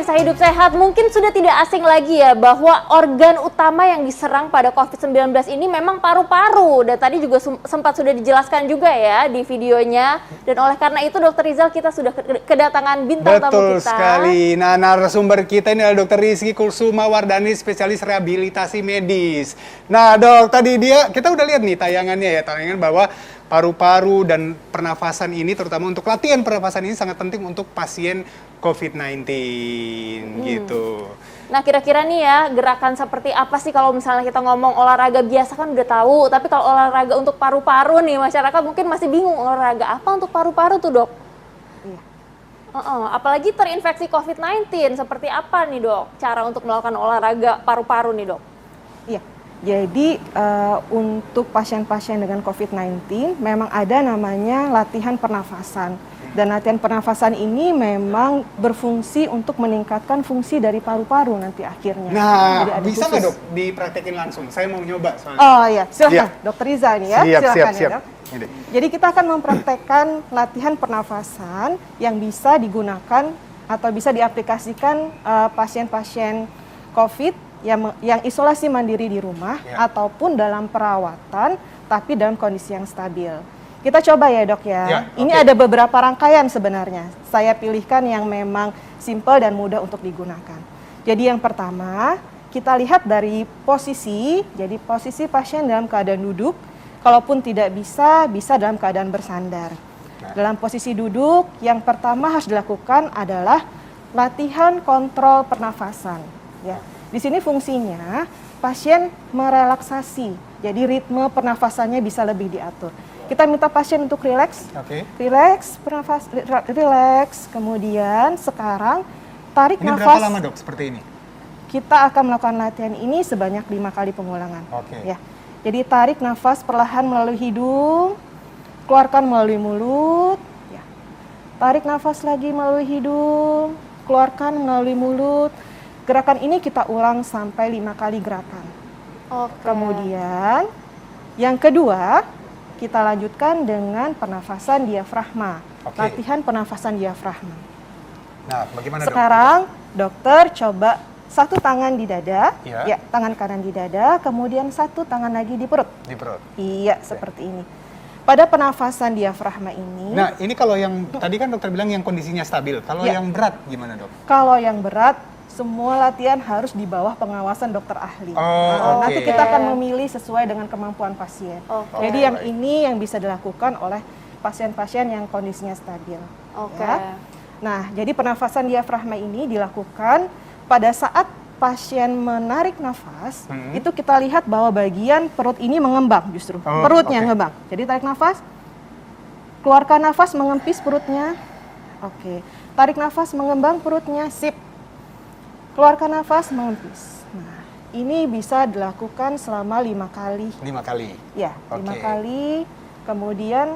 pemirsa Hidup Sehat, mungkin sudah tidak asing lagi ya bahwa organ utama yang diserang pada COVID-19 ini memang paru-paru. Dan tadi juga sempat sudah dijelaskan juga ya di videonya. Dan oleh karena itu Dr. Rizal, kita sudah kedatangan bintang tamu kita. Betul sekali. Nah, narasumber kita ini adalah Dr. Rizky Kursuma Wardani, spesialis rehabilitasi medis. Nah, Dok, tadi kita udah lihat nih tayangannya ya, tayangan bahwa paru-paru dan pernafasan ini, terutama untuk latihan pernafasan ini sangat penting untuk pasien COVID-19 gitu. Nah, kira-kira nih ya, gerakan seperti apa sih kalau misalnya kita ngomong olahraga biasa kan udah tahu, tapi kalau olahraga untuk paru-paru nih, masyarakat mungkin masih bingung olahraga apa untuk paru-paru tuh, Dok? Iya. Apalagi terinfeksi COVID-19, seperti apa nih, Dok? Cara untuk melakukan olahraga paru-paru nih, Dok? Iya. Jadi untuk pasien-pasien dengan COVID-19 memang ada namanya latihan pernafasan. Dan latihan pernafasan ini memang berfungsi untuk meningkatkan fungsi dari paru-paru nanti akhirnya. Nah, bisa nggak Dok dipraktekin langsung? Saya mau nyoba soalnya. Oh iya, silakan Ya. Dr. Riza nih ya. Siap. Ya, Dok. Jadi kita akan mempraktekkan latihan pernafasan yang bisa digunakan atau bisa diaplikasikan pasien-pasien COVID yang isolasi mandiri di rumah ataupun dalam perawatan tapi dalam kondisi yang stabil. Kita coba ya, Dok ya. Ini ada beberapa rangkaian sebenarnya. Saya pilihkan yang memang simple dan mudah untuk digunakan. Jadi yang pertama, kita lihat dari posisi. Jadi posisi pasien dalam keadaan duduk. Kalaupun tidak bisa dalam keadaan bersandar. Dalam posisi duduk, yang pertama harus dilakukan adalah latihan kontrol pernafasan. Ya. Di sini fungsinya pasien merelaksasi, jadi ritme pernafasannya bisa lebih diatur. Kita minta pasien untuk rileks, rileks, kemudian sekarang tarik ini nafas. Berapa lama, Dok, seperti ini? Kita akan melakukan latihan ini sebanyak 5 kali pengulangan. Ya. Jadi tarik nafas perlahan melalui hidung, keluarkan melalui mulut. Ya. Tarik nafas lagi melalui hidung, keluarkan melalui mulut. Gerakan ini kita ulang sampai 5 kali gerakan. Kemudian yang kedua, kita lanjutkan dengan pernafasan diafragma. Latihan pernafasan diafragma. Nah, bagaimana, Dok? Sekarang dokter coba satu tangan di dada, ya, tangan kanan di dada, kemudian satu tangan lagi di perut. Di perut. Iya, seperti ini. Pada pernafasan diafragma ini. Nah, ini kalau yang tadi kan dokter bilang yang kondisinya stabil. Kalau yang berat gimana, Dok? Kalau yang berat, semua latihan harus di bawah pengawasan dokter ahli. Nanti kita akan memilih sesuai dengan kemampuan pasien. Jadi yang ini yang bisa dilakukan oleh pasien-pasien yang kondisinya stabil. Ya. Nah, jadi pernafasan diafragma ini dilakukan pada saat pasien menarik nafas, itu kita lihat bahwa bagian perut ini mengembang justru. Perutnya ngembang. Jadi tarik nafas, keluarkan nafas, mengempis perutnya. Tarik nafas, mengembang perutnya, sip. Keluarkan nafas, mengempis. Nah, ini bisa dilakukan selama 5 kali. 5 kali? Ya, 5 kali. Kemudian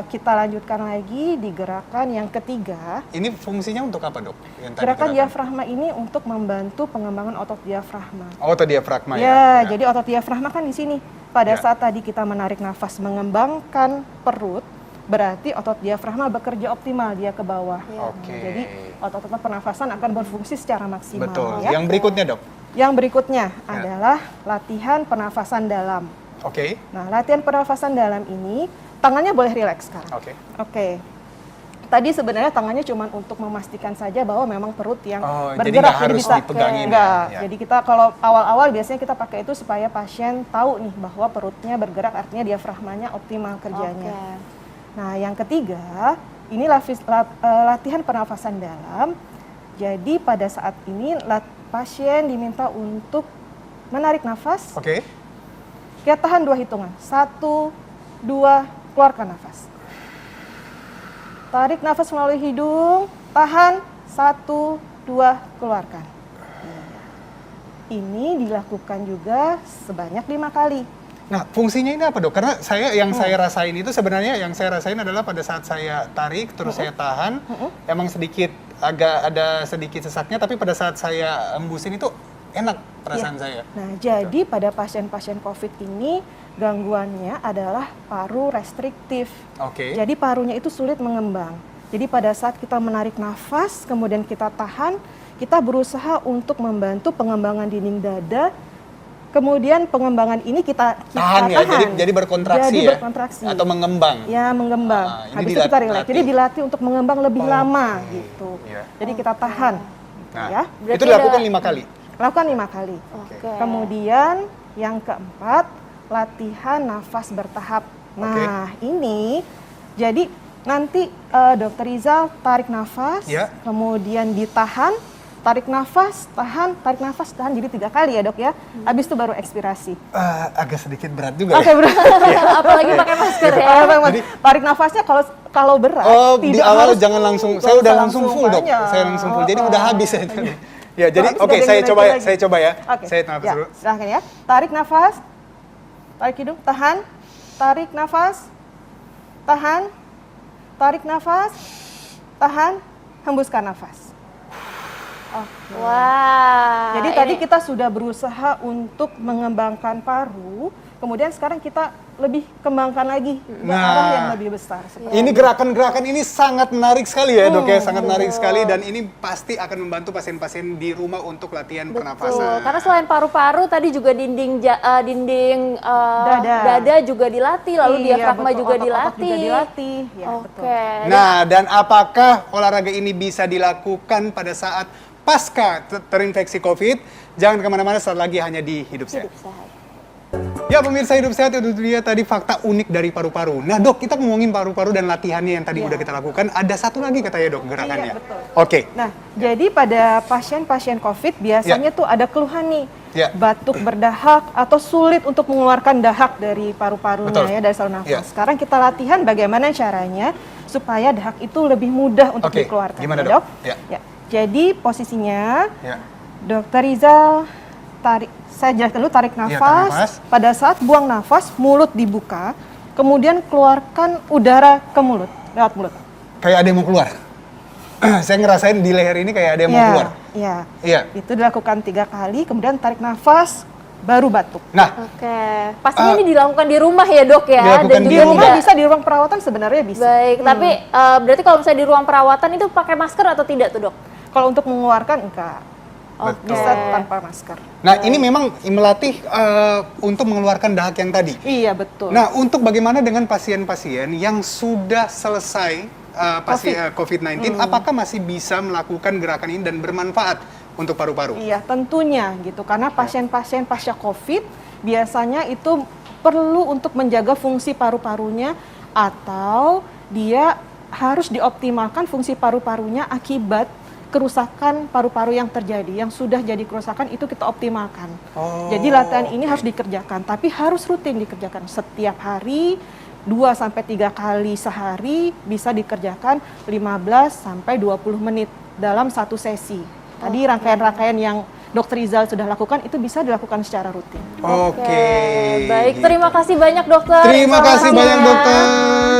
kita lanjutkan lagi di gerakan yang ketiga. Ini fungsinya untuk apa, Dok? Gerakan diafragma ini untuk membantu pengembangan otot diafragma. Otot diafragma ya? Jadi otot diafragma kan di sini. Pada saat tadi kita menarik nafas mengembangkan perut, berarti otot diafragma bekerja optimal, dia ke bawah. Jadi otot-otot pernafasan akan berfungsi secara maksimal. Betul. Yang berikutnya, Dok? Yang berikutnya adalah latihan pernafasan dalam. Nah, latihan pernafasan dalam ini tangannya boleh rileks sekarang. Tadi sebenarnya tangannya cuma untuk memastikan saja bahwa memang perut yang bergerak. Jadi nggak harus dipegangin. Jadi kita kalau awal-awal biasanya kita pakai itu supaya pasien tahu nih bahwa perutnya bergerak, artinya diafragmanya optimal kerjanya. Nah, yang ketiga, ini latihan pernafasan dalam. Jadi pada saat ini pasien diminta untuk menarik nafas. Kita tahan 2 hitungan. 1, 2, keluarkan nafas. Tarik nafas melalui hidung, tahan, 1, 2, keluarkan. Ini dilakukan juga sebanyak 5 kali. Nah, fungsinya ini apa, Dok? Karena saya rasain itu sebenarnya yang saya rasain adalah pada saat saya tarik terus saya tahan, emang agak ada sedikit sesaknya, tapi pada saat saya embusin itu enak perasaan saya. Nah, jadi pada pasien-pasien COVID ini gangguannya adalah paru restriktif. Jadi parunya itu sulit mengembang. Jadi pada saat kita menarik nafas, kemudian kita tahan, kita berusaha untuk membantu pengembangan dinding dada. Kemudian pengembangan ini kita Tahan ya, jadi berkontraksi Jadi ya? berkontraksi. Atau mengembang? Ya, mengembang. Ini Habis itu kita relax. Jadi dilatih untuk mengembang lebih lama gitu. Iya. Jadi kita tahan. Nah, Ya. Berarti itu dilakukan ada- 5 kali? Lakukan 5 kali. Oke. Kemudian yang keempat, latihan nafas bertahap. Nah, ini jadi nanti Dokter Rizal tarik nafas, Ya. kemudian ditahan, tarik nafas, tahan, jadi 3 kali ya dok ya. Habis itu baru ekspirasi. Agak sedikit berat juga Oke, ya? berat. Apalagi pakai masker ya. Tarik nafasnya kalau berat. Oh, di tidak awal harus jangan langsung, full, saya nggak udah usah langsung full dok. banyak. Saya langsung full, jadi udah habis ya tadi. Ya, jadi Habis oke, nggak ada saya yang coba ya, lagi. saya coba ya. Oke. Saya nafas Ya, dulu. silahkan ya. Tarik nafas, tarik hidung, tahan, tarik nafas, tahan, tarik nafas, tahan, hembuskan nafas. Wah. Jadi ini- tadi kita sudah berusaha untuk mengembangkan paru, kemudian sekarang kita lebih kembangkan lagi ke arah yang lebih besar. Ini gerakan-gerakan ini sangat menarik sekali ya dok ya, sangat menarik sekali dan ini pasti akan membantu pasien-pasien di rumah untuk latihan Betul, pernafasan. karena selain paru-paru tadi juga dinding dada juga dilatih, lalu Iya, diafragma betul. juga Otot-otot dilatih. juga dilatih. Ya, betul. Oke. Nah, dan apakah olahraga ini bisa dilakukan pada saat pasca terinfeksi COVID? Jangan kemana-mana, saat lagi hanya di Hidup Sehat. Hidup sehat. Ya pemirsa Hidup Sehat, itu dia tadi fakta unik dari paru-paru. Nah dok, kita ngomongin paru-paru dan latihannya yang tadi udah kita lakukan. Ada satu lagi katanya dok, gerakannya. Iya, betul. Oke. Nah, jadi pada pasien-pasien COVID biasanya tuh ada keluhan nih, Ya. batuk berdahak atau sulit untuk mengeluarkan dahak dari paru-parunya Betul. ya, dari saluran nafas. Ya. Sekarang kita latihan bagaimana caranya supaya dahak itu lebih mudah untuk Oke, dikeluarkan. gimana, ya, Dok? Ya. Ya. Jadi posisinya Ya. Dokter Rizal tarik, saya jelaskan dulu, tarik tarik nafas. nafas. Pada saat buang nafas, mulut dibuka, kemudian keluarkan udara ke mulut, lewat mulut. Kayak ada yang mau keluar. Saya ngerasain di leher ini kayak ada yang mau keluar. Iya. Iya. Itu dilakukan 3 kali, kemudian tarik nafas, baru batuk. Nah, Oke. Pastinya ini dilakukan di rumah ya dok ya. Dilakukan Dan di juga rumah. tidak- Bisa di ruang perawatan sebenarnya bisa. Baik, tapi berarti kalau misalnya di ruang perawatan itu pakai masker atau tidak tuh dok? Kalau untuk mengeluarkan enggak. Oke. Bisa tanpa masker. nah ini memang melatih untuk mengeluarkan dahak yang tadi. Iya, betul. Nah, untuk bagaimana dengan pasien-pasien yang sudah selesai COVID-19, apakah masih bisa melakukan gerakan ini dan bermanfaat untuk paru-paru? Iya, tentunya gitu. Karena pasien-pasien pasca COVID biasanya itu perlu untuk menjaga fungsi paru-parunya atau dia harus dioptimalkan fungsi paru-parunya akibat kerusakan paru-paru yang terjadi. Yang sudah jadi kerusakan itu kita optimalkan. Oh, Jadi latihan ini harus dikerjakan, tapi harus rutin dikerjakan setiap hari. 2-3 kali sehari, bisa dikerjakan 15 sampai 20 menit dalam satu sesi. Tadi rangkaian-rangkaian yang Dokter Rizal sudah lakukan itu bisa dilakukan secara rutin. Oke. Baik, terima kasih banyak dokter. Terima kasih informasinya. banyak dokter.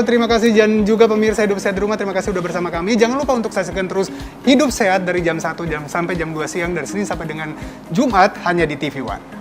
Terima kasih dan juga pemirsa Hidup Sehat di rumah. Terima kasih sudah bersama kami. Jangan lupa untuk saksikan terus Hidup Sehat dari jam 1 sampai jam 2 siang dari Senin sampai dengan Jumat hanya di TV One.